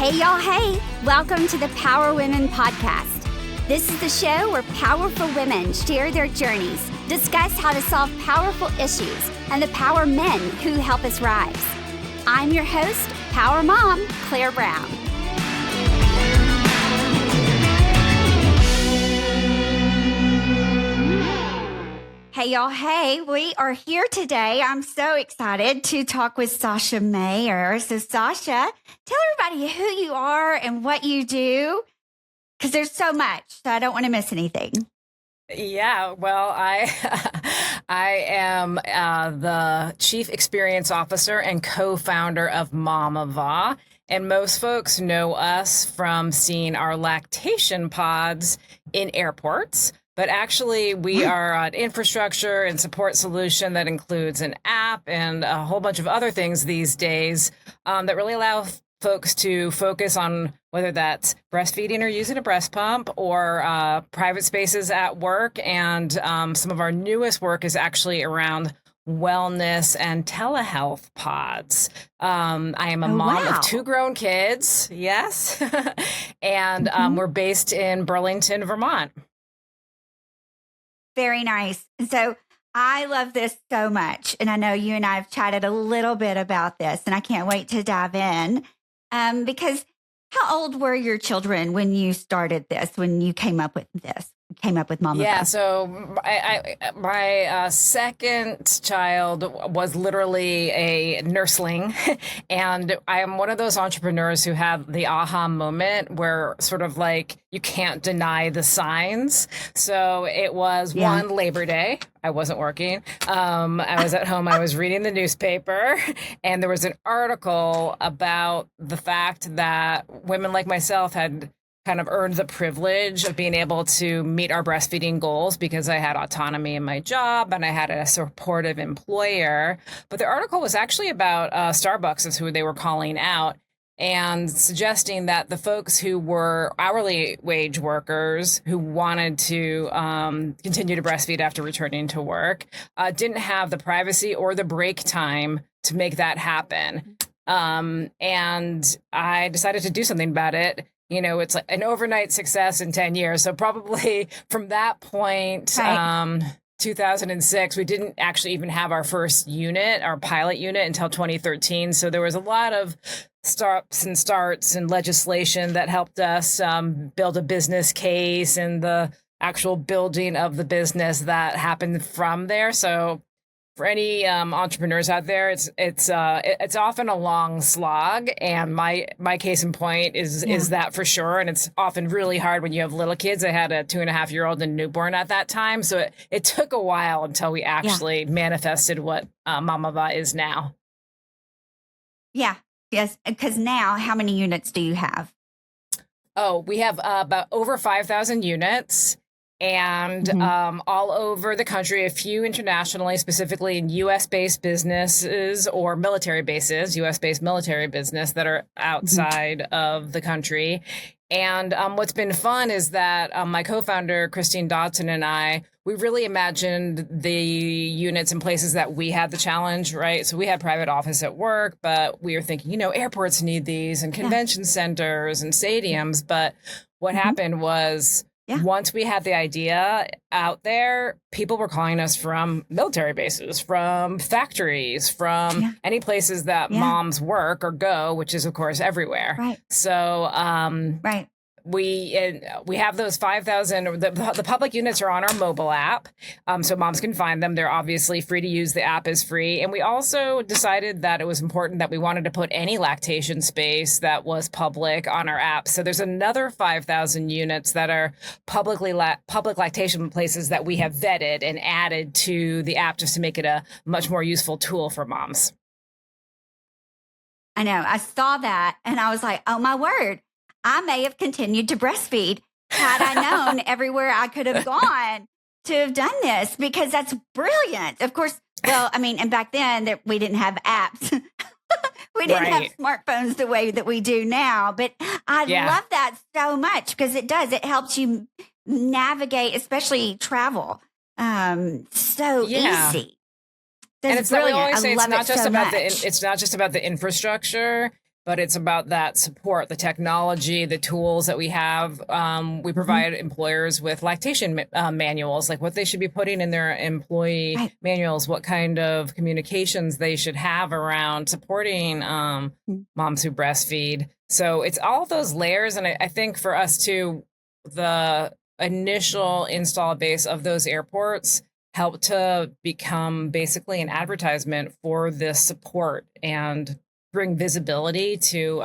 Hey, y'all. Hey, welcome to the PowerWomen Podcast. This is the show where powerful women share their journeys, discuss how to solve powerful issues, and empower men who help us rise. I'm your host, Power Mom, Claire Brown. Hey, y'all. Hey, we are here today. I'm so excited to talk with Sascha Mayer. So, Sascha, tell everybody who you are and what you do, because there's so much, so I don't want to miss anything. Yeah, well, I am the Chief Experience Officer and co-founder of Mamava. And most folks know us from seeing our lactation pods in airports. But actually, we are an infrastructure and support solution that includes an app and a whole bunch of other things these days that really allow folks to focus on whether that's breastfeeding or using a breast pump or private spaces at work. And some of our newest work is actually around wellness and telehealth pods. I am a mom of two grown kids. Yes. And we're based in Burlington, Vermont. Very nice. So I love this so much. And I know you and I have chatted a little bit about this, and I can't wait to dive in. Because how old were your children when you started this, when you came up with this? Came up with Mamava? Yeah, so my second child was literally a nursling, and I am one of those entrepreneurs who have the aha moment where sort of like you can't deny the signs. So it was one Labor Day. I wasn't working. I was at home. I was reading the newspaper, and there was an article about the fact that women like myself had kind of earned the privilege of being able to meet our breastfeeding goals because I had autonomy in my job and I had a supportive employer. But the article was actually about Starbucks is who they were calling out and suggesting that the folks who were hourly wage workers who wanted to continue to breastfeed after returning to work didn't have the privacy or the break time to make that happen. And I decided to do something about it. You know, it's like an overnight success in 10 years. So probably from that point, 2006, we didn't actually even have our first unit, our pilot unit, until 2013. So there was a lot of stops and starts and legislation that helped us build a business case and the actual building of the business that happened from there. So for any entrepreneurs out there, it's often a long slog, and my case in point is that for sure. And it's often really hard when you have little kids. I had a 2.5-year-old and newborn at that time, so it took a while until we actually manifested what Mamava is now. Yeah, yes. Because now, how many units do you have? Oh, we have about over 5,000 units. And all over the country, a few internationally, specifically in U.S.-based businesses or military bases, U.S.-based military business that are outside of the country. And what's been fun is that my co-founder, Christine Dodson, and I, we really imagined the units in places that we had the challenge, right? So we had private office at work, but we were thinking, you know, airports need these and convention centers and stadiums. But what happened was, once we had the idea out there, people were calling us from military bases, from factories, from any places that moms work or go, which is, of course, everywhere. Right. So we have those 5,000. The public units are on our mobile app, so moms can find them. They're obviously free to use. The app is free. And we also decided that it was important that we wanted to put any lactation space that was public on our app. So there's another 5,000 units that are public lactation places that we have vetted and added to the app just to make it a much more useful tool for moms. I know. I saw that and I was like, oh, my word. I may have continued to breastfeed had I known everywhere I could have gone to have done this, because that's brilliant. Of course, well, I mean, and back then we didn't have apps. We didn't have smartphones the way that we do now. But I love that so much because it helps you navigate, especially travel. So easy. And it's brilliant. It's not just about the infrastructure. but it's about that support, the technology, the tools that we have. We provide employers with lactation manuals, like what they should be putting in their employee manuals, what kind of communications they should have around supporting moms who breastfeed. So it's all those layers. And I think for us too, the initial install base of those airports helped to become basically an advertisement for this support and bring visibility to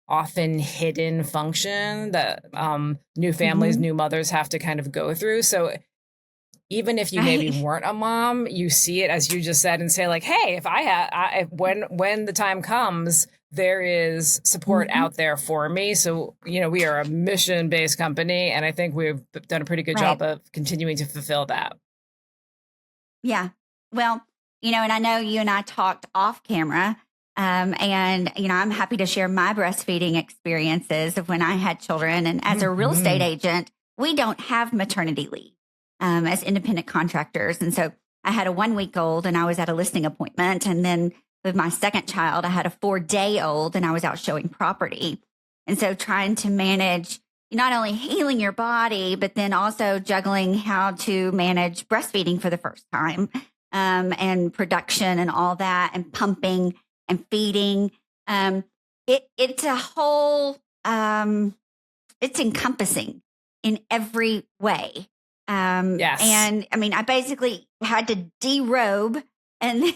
often hidden function that new families, new mothers have to kind of go through. So even if you maybe weren't a mom, you see it, as you just said, and say like, hey, if I had, when the time comes, there is support out there for me. So, we are a mission-based company, and I think we've done a pretty good job of continuing to fulfill that. Yeah. Well, and I know you and I talked off camera, and, I'm happy to share my breastfeeding experiences of when I had children. And as a real estate agent, we don't have maternity leave as independent contractors. And so I had a 1-week-old and I was at a listing appointment. And then with my second child, I had a 4-day-old and I was out showing property. And so trying to manage not only healing your body, but then also juggling how to manage breastfeeding for the first time and production and all that and pumping and feeding. It's a whole, it's encompassing in every way. Yes. And I mean, I basically had to derobe and,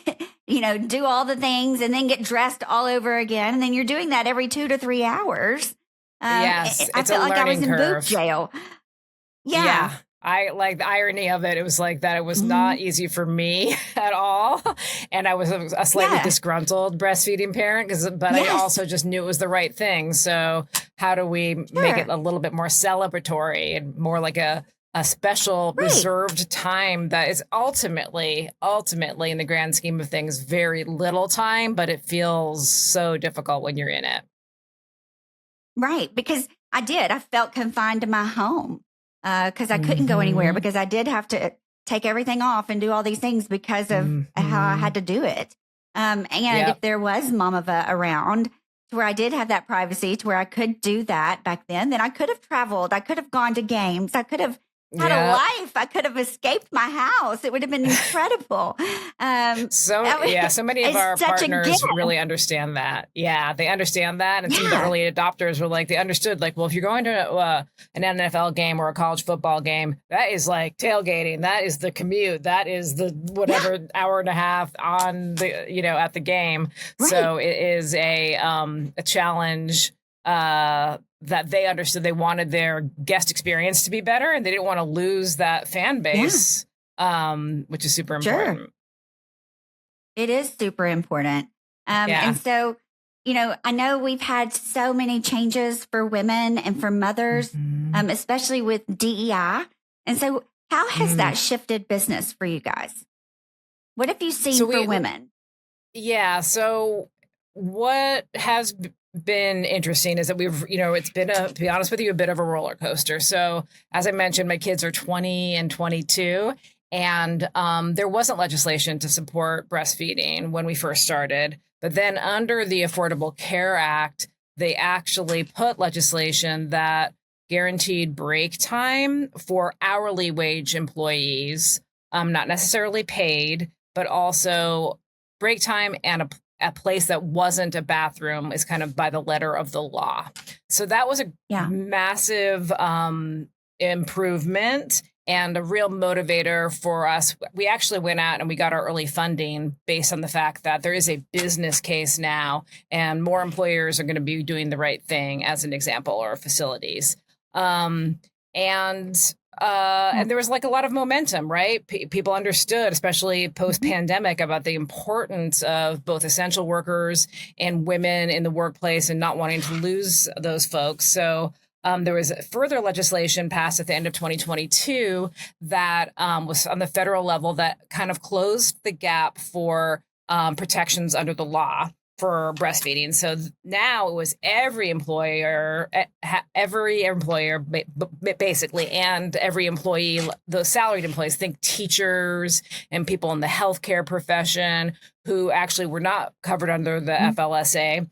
do all the things and then get dressed all over again. And then you're doing that every 2 to 3 hours. Yes. I felt like I was in boot jail. Yeah. I like the irony of it. It was like that. It was not easy for me at all. And I was a slightly disgruntled breastfeeding parent, but I also just knew it was the right thing. So how do we make it a little bit more celebratory and more like a special reserved time that is ultimately in the grand scheme of things, very little time, but it feels so difficult when you're in it. Right. Because I felt confined to my home because I couldn't go anywhere because I did have to take everything off and do all these things because of how I had to do it. And if there was Mamava around to where I did have that privacy to where I could do that back then I could have traveled. I could have gone to games. I could have had a life. I could have escaped my house. It would have been incredible. So many of our partners really understand that. Yeah, they understand that. And some of the early adopters were like, they understood like, well, if you're going to an NFL game or a college football game, that is like tailgating. That is the commute. That is the whatever hour and a half on the, at the game. Right. So it is a challenge that they understood. They wanted their guest experience to be better and they didn't want to lose that fan base, which is super important. Sure. It is super important. And so, I know we've had so many changes for women and for mothers, especially with DEI. And so how has that shifted business for you guys? What have you seen for women? Yeah. So what has been interesting is that we've, it's been to be honest with you, a bit of a roller coaster. So as I mentioned, my kids are 20 and 22, and there wasn't legislation to support breastfeeding when we first started. But then under the Affordable Care Act, they actually put legislation that guaranteed break time for hourly wage employees, not necessarily paid, but also break time and a place that wasn't a bathroom is kind of by the letter of the law. So that was a massive improvement and a real motivator for us. We actually went out and we got our early funding based on the fact that there is a business case now and more employers are going to be doing the right thing, as an example, or facilities. And there was like a lot of momentum, right? People understood, especially post-pandemic, about the importance of both essential workers and women in the workplace and not wanting to lose those folks. So there was further legislation passed at the end of 2022 that was on the federal level that kind of closed the gap for protections under the law for breastfeeding. So now it was every employer basically, and every employee, those salaried employees, think teachers and people in the healthcare profession who actually were not covered under the FLSA,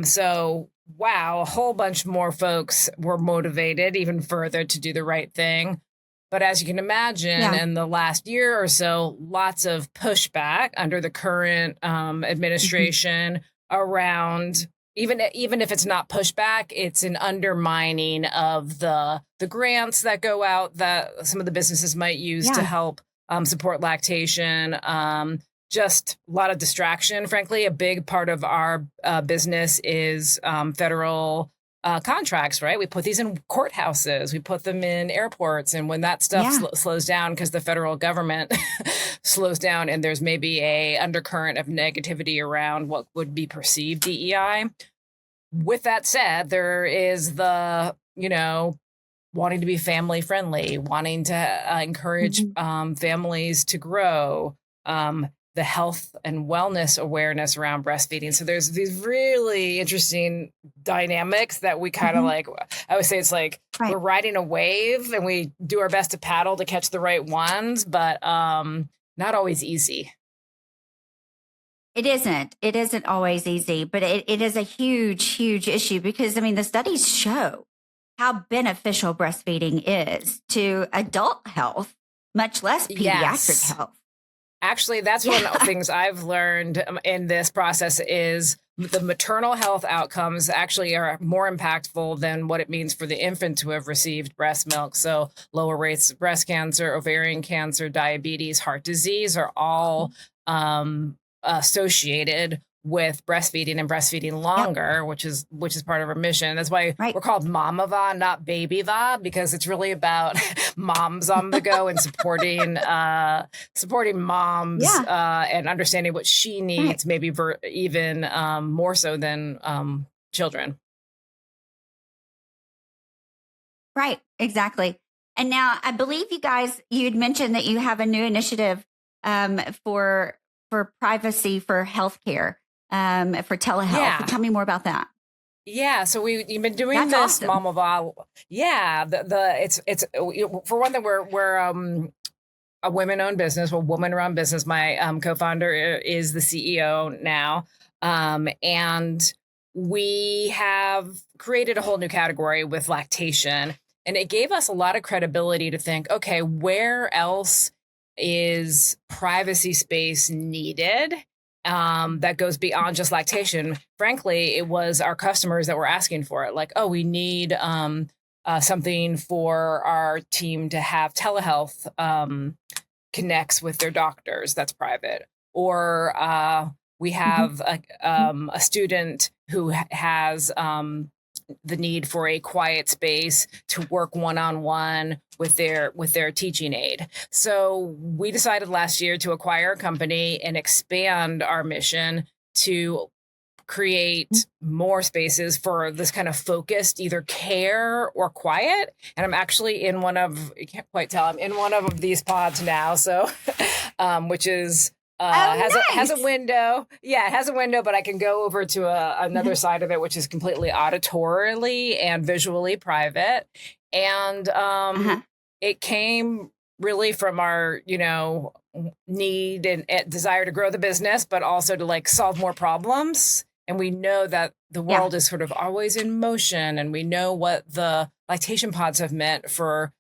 So, wow, a whole bunch more folks were motivated even further to do the right thing. But as you can imagine, in the last year or so, lots of pushback under the current administration around, even if it's not pushback, it's an undermining of the grants that go out that some of the businesses might use to help support lactation. Just a lot of distraction. Frankly, a big part of our business is federal contracts, right? We put these in courthouses, we put them in airports. And when that stuff slows down because the federal government slows down and there's maybe a undercurrent of negativity around what would be perceived DEI. With that said, there is the, wanting to be family friendly, wanting to encourage families to grow, the health and wellness awareness around breastfeeding. So there's these really interesting dynamics that we kind of like, I would say it's like we're riding a wave and we do our best to paddle to catch the right ones, but not always easy. It isn't. It isn't always easy, but it is a huge, huge issue because, the studies show how beneficial breastfeeding is to adult health, much less pediatric health. Actually, that's one of the things I've learned in this process is the maternal health outcomes actually are more impactful than what it means for the infant to have received breast milk. So lower rates of breast cancer, ovarian cancer, diabetes, heart disease are all associated with breastfeeding and breastfeeding longer, which is part of our mission. That's why we're called Mamava, not Babyva, because it's really about moms on the go and supporting moms and understanding what she needs, maybe even more so than children. Right, exactly. And now I believe you had mentioned that you have a new initiative for privacy for healthcare. For telehealth. Yeah. Tell me more about that. Yeah, so you've been doing this, awesome. Mamava. Yeah, it's for one that we're a women-owned business, a woman-run business. My co-founder is the CEO now, and we have created a whole new category with lactation, and it gave us a lot of credibility to think, okay, where else is privacy space needed? That goes beyond just lactation. Frankly, it was our customers that were asking for it. Like, oh, we need something for our team to have telehealth connects with their doctors. That's private. Or we have a student who has the need for a quiet space to work one-on-one with their teaching aid. So we decided last year to acquire a company and expand our mission to create more spaces for this kind of focused either care or quiet. And I'm actually in you can't quite tell, I'm in one of these pods now. So, which is, has a window. Yeah, it has a window, but I can go over to another side of it, which is completely auditorily and visually private. And it came really from our, need and desire to grow the business, but also to solve more problems. And we know that the world is sort of always in motion, and we know what the lactation pods have meant for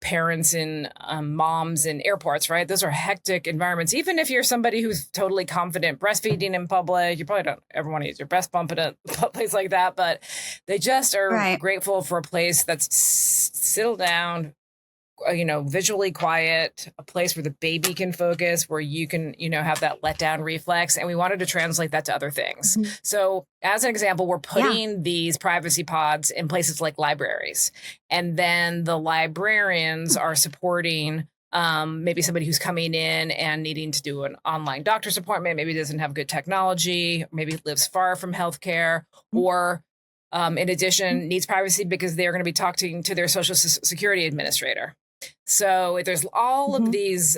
parents and moms in airports, right? Those are hectic environments. Even if you're somebody who's totally confident breastfeeding in public, you probably don't ever want to use your breast pump in a place like that, but they just are grateful for a place that's settled down, visually quiet, a place where the baby can focus, where you can, have that letdown reflex. And we wanted to translate that to other things. So as an example, we're putting these privacy pods in places like libraries. And then the librarians are supporting maybe somebody who's coming in and needing to do an online doctor's appointment, maybe doesn't have good technology, maybe lives far from healthcare, or in addition, needs privacy because they're going to be talking to their social security administrator. So there's all of these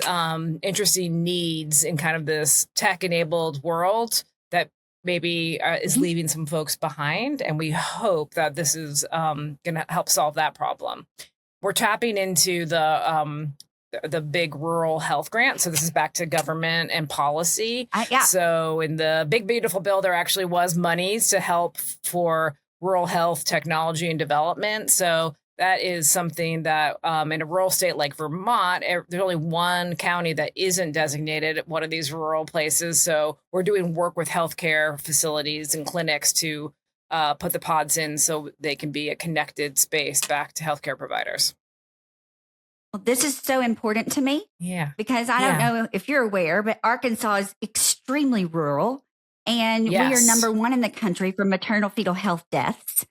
interesting needs in kind of this tech-enabled world that maybe is leaving some folks behind. And we hope that this is going to help solve that problem. We're tapping into the the big rural health grant. So this is back to government and policy. Yeah. So in the big, beautiful bill, there actually was monies to help for rural health technology and development. So that is something that in a rural state like Vermont, there's only one county that isn't designated one of these rural places. So we're doing work with healthcare facilities and clinics to put the pods in so they can be a connected space back to healthcare providers. Well, this is so important to me. Yeah. Because I don't know if you're aware, but Arkansas is extremely rural. And we are number one in the country for maternal fetal health deaths.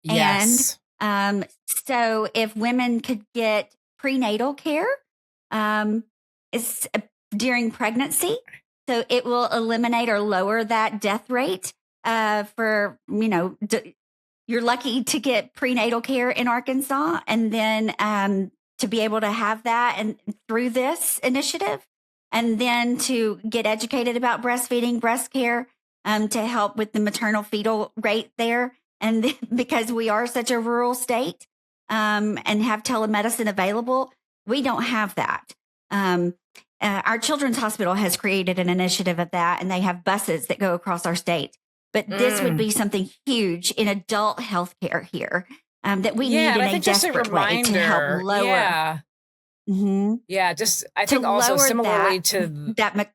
Yes. And so if women could get prenatal care during pregnancy, so it will eliminate or lower that death rate for, you're lucky to get prenatal care in Arkansas. And then to be able to have that and through this initiative, and then to get educated about breastfeeding, breast care, to help with the maternal fetal rate there. And because we are such a rural state and have telemedicine available, we don't have that. Our Children's Hospital has created an initiative of that, and they have buses that go across our state. But this would be something huge in adult healthcare here that we need in a desperate way to help lower. Yeah. Mm-hmm. Yeah. Just, I think also similarly to that.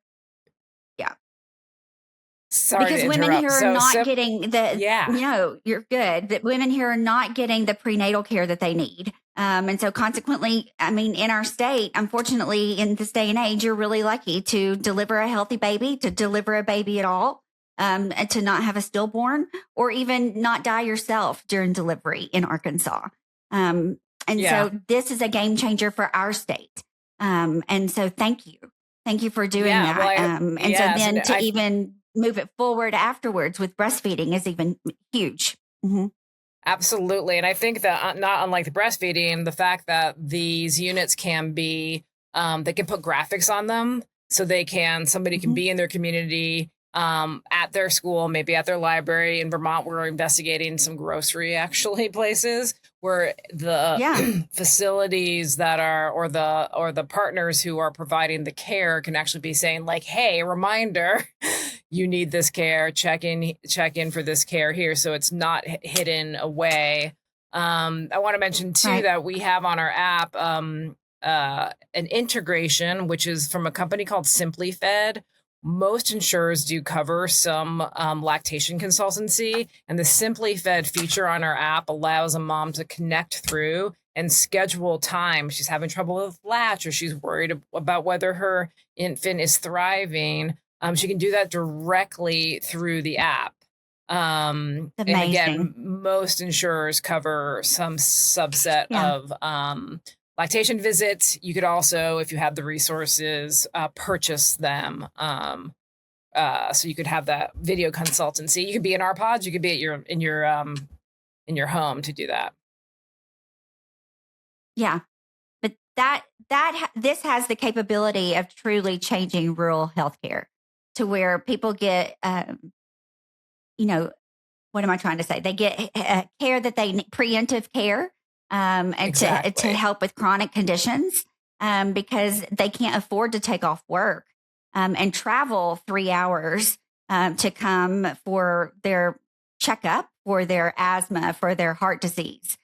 Sorry because women here are not getting the, you're good, but women here are not getting the prenatal care that they need. And so consequently, I mean, in our state, unfortunately, in this day and age, you're really lucky to deliver a healthy baby, to deliver a baby at all, and to not have a stillborn or even not die yourself during delivery in Arkansas. So this is a game changer for our state. And so thank you. Thank you for doing that. Well, so then even move it forward afterwards with breastfeeding is even huge. Mm-hmm. Absolutely. And I think that not unlike the breastfeeding, the fact that these units can be, they can put graphics on them so somebody can be in their community, at their school, maybe at their library. In Vermont, we're investigating some grocery places where the facilities that are, or the partners who are providing the care can actually be saying like, hey, reminder, you need this care, check in for this care here. So it's not hidden away. I want to mention too that we have on our app an integration, which is from a company called Simply Fed. Most insurers do cover some lactation consultancy, and the Simply Fed feature on our app allows a mom to connect through and schedule time. She's having trouble with latch, or she's worried about whether her infant is thriving. She can do that directly through the app. And again, most insurers cover some subset of lactation visits. You could also, if you have the resources, purchase them. So you could have that video consultancy. You could be in our pods. You could be at in your home to do that. Yeah, but this has the capability of truly changing rural healthcare to where people get, what am I trying to say? They get care that they need, preemptive care. And to help with chronic conditions, because they can't afford to take off work and travel 3 hours to come for their checkup, for their asthma, for their heart disease,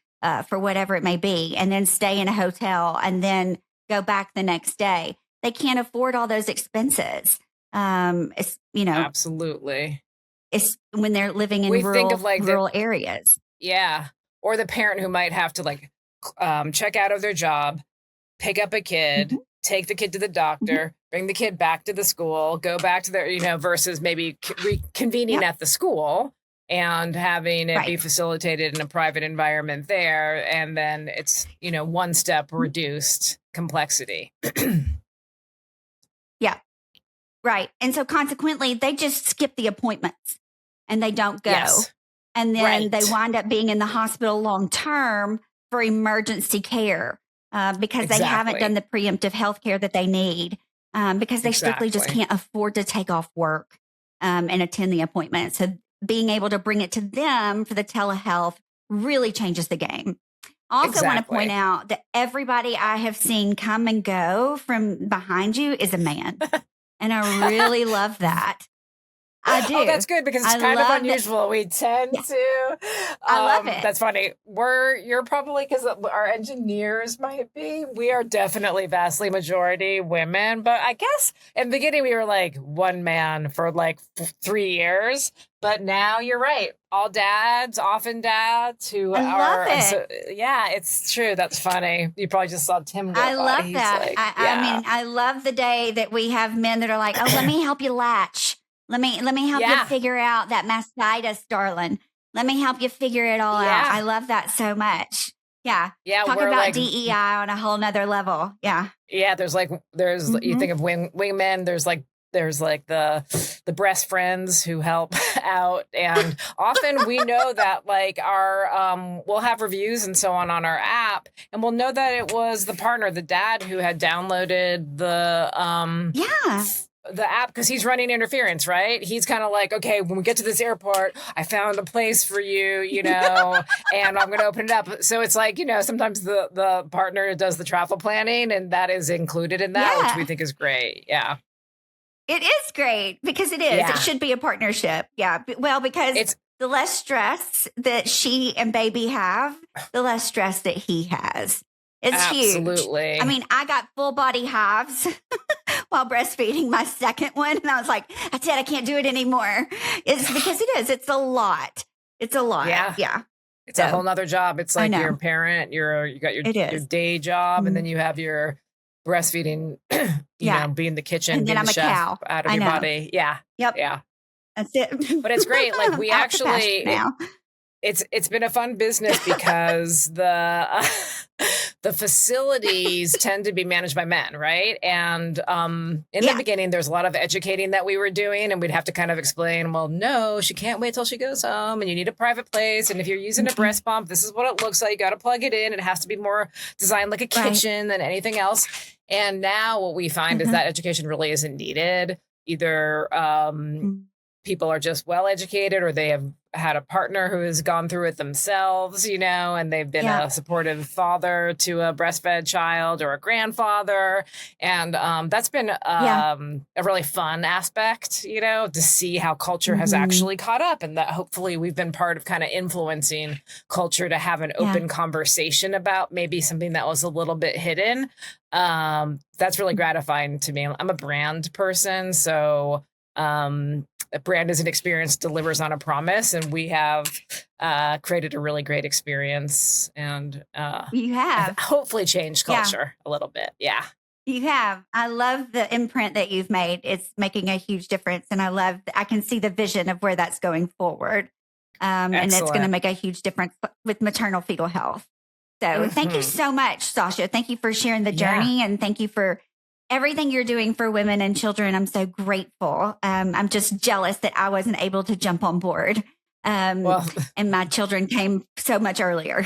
for whatever it may be, and then stay in a hotel and then go back the next day. They can't afford all those expenses. Absolutely. It's when they're living in rural areas. Yeah. Or the parent who might have to check out of their job, pick up a kid, take the kid to the doctor, bring the kid back to the school, go back to their, versus maybe reconvening at the school and having it be facilitated in a private environment there. And then it's, one step reduced complexity. Yeah. Right. And so consequently, they just skip the appointments and they don't go. Yes. And then they wind up being in the hospital long term for emergency care because they haven't done the preemptive health care that they need because they strictly just can't afford to take off work and attend the appointment. So being able to bring it to them for the telehealth really changes the game. Also want to point out that everybody I have seen come and go from behind you is a man. And I really love that. I do. Oh, that's good because it's kind of unusual. We tend to. I love it. That's funny. You're probably, because our engineers might be, we are definitely vastly majority women. But I guess in the beginning we were like one man for like 3 years. But now you're right. All dads, often dads who I are. love it. So, yeah, it's true. That's funny. You probably just saw Tim go I by. love He's that. like, I mean, I love the day that we have men that are like, oh, let me help you latch. Let me help you figure out that mastitis, darling. Let me help you figure it all out. I love that so much. Yeah. Yeah. Talk about like, DEI on a whole nother level. Yeah. Yeah. There's you think of wingmen, there's the breast friends who help out. And often we know that like we'll have reviews and so on our app, and we'll know that it was the partner, the dad, who had downloaded the app because he's running interference, right? He's kind of like, okay, when we get to this airport, I found a place for you, and I'm going to open it up. So it's like, sometimes the partner does the travel planning, and that is included in that, which we think is great. Yeah. It is great because it is. Yeah. It should be a partnership. Yeah. Well, because the less stress that she and baby have, the less stress that he has. It's Absolutely. Huge. I mean, I got full body hives while breastfeeding my second one. And I was like, that's it. I can't do it anymore. It's because it is. It's a lot. It's a lot. Yeah. It's a whole nother job. It's like you're a parent, you got your day job, and then you have your breastfeeding, be in the kitchen, and then being I'm the a chef cow. out of your body. Yeah. Yep. Yeah. That's it. But it's great. Like we actually now. It's been a fun business because the facilities tend to be managed by men, right? And in the beginning, there's a lot of educating that we were doing, and we'd have to kind of explain, well, no, she can't wait till she goes home, and you need a private place. And if you're using a breast pump, this is what it looks like. You got to plug it in. It has to be more designed like a kitchen than anything else. And now what we find is that education really isn't needed. Either people are just well educated, or they have had a partner who has gone through it themselves, and they've been a supportive father to a breastfed child or a grandfather. And that's been a really fun aspect, to see how culture has actually caught up, and that hopefully we've been part of kind of influencing culture to have an open conversation about maybe something that was a little bit hidden. That's really gratifying to me. I'm a brand person, so a brand is an experience, delivers on a promise, and we have created a really great experience, and you have hopefully changed culture a little bit. Yeah, you have. I love the imprint that you've made. It's making a huge difference, and I can see the vision of where that's going forward, and it's going to make a huge difference with maternal fetal health. So thank you so much, Sascha. Thank you for sharing the journey, and thank you for everything you're doing for women and children. I'm so grateful. I'm just jealous that I wasn't able to jump on board. And my children came so much earlier.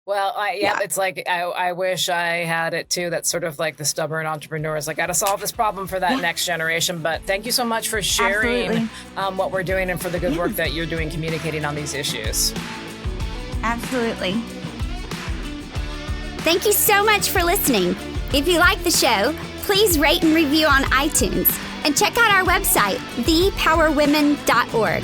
Well, it's like I wish I had it too. That's sort of like the stubborn entrepreneurs. I got to solve this problem for that next generation. But thank you so much for sharing what we're doing, and for the good work that you're doing communicating on these issues. Absolutely. Thank you so much for listening. If you like the show, please rate and review on iTunes, and check out our website, thepowerwomen.org.